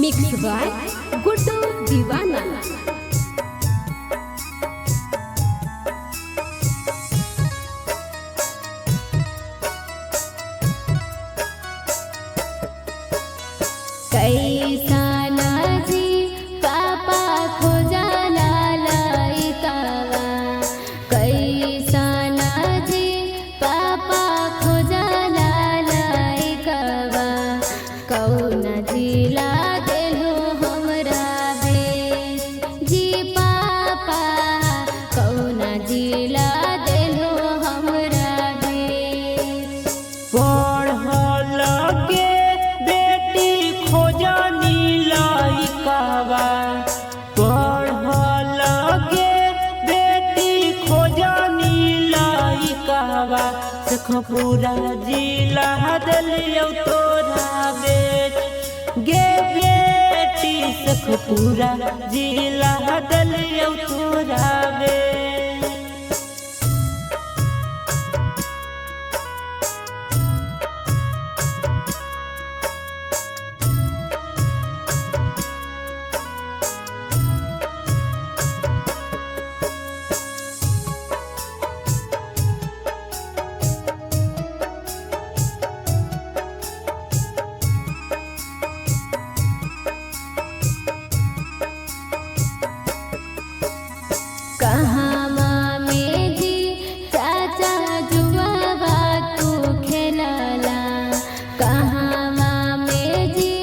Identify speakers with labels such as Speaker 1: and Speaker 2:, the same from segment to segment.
Speaker 1: Mix by Guddu दीवाना। कैसा नाजी पापा खोजा लाइकावा, कैसा नाजी पापा खोजा लाइकावा, कौना जिला देलो हमरा बेस जी पापा, कौना जिला देलो हमरा बेस।
Speaker 2: पढ़ल के बेटी खोजनी लइकावा, पढ़ल के बेटी खोजनी लइकावा, शेखपुरा जिला दिलियौ तोरा बेच गे बेटी, शेखपुरा जिला दिलियौ तोरा बेच।
Speaker 1: कहाँ में जी चाचा जुआवा तू खेलला, कहाँ में जी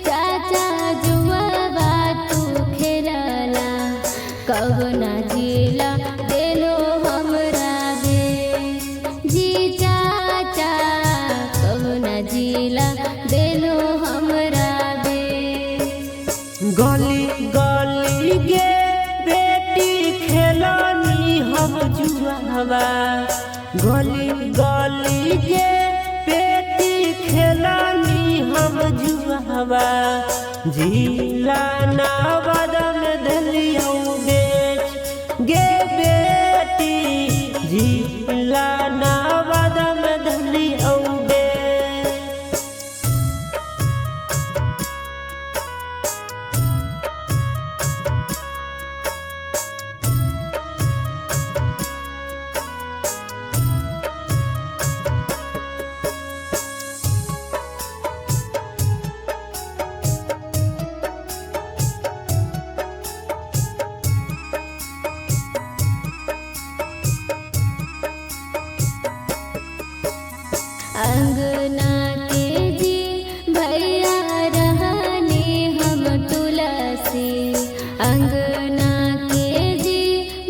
Speaker 1: चाचा जुआवा तू खेलला, कौना जिला देलो हमरा बेस जी चाचा, कौना जिला देलो हमरा बेस।
Speaker 2: गली गली गे बेटी खेलानी हम जुआवा, गली गली गे बेटी खेलानी हम जुआवा, जिला नवादा में दिलियौ बेच गे बेटी, जिला नवादा में दिलियौ बेच।
Speaker 1: अंगना के जी भैया रहने हम तुलसी, अंगना के जी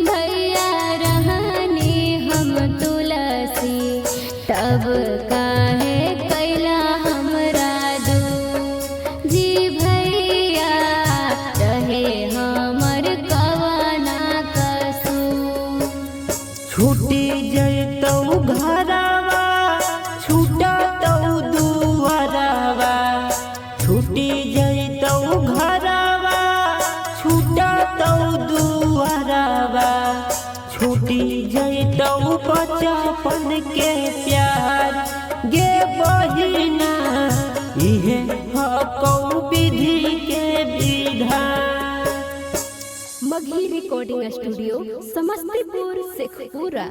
Speaker 1: भैया रहने हम तुलसी, तब काहे कैला हमरा दू जी भैया, रहे हमर कवना कसूर।
Speaker 2: छूटी जैतौ घरवा छूटतौ दुआरवा, छूटी जैतौ घरवा छूटतौ दुआरवा, छूटी जैतौ बचपन के प्यार गे बहिना, इहे हकौ विधि के विधान।
Speaker 1: Magahi recording studio Samastipur Sheikhpura.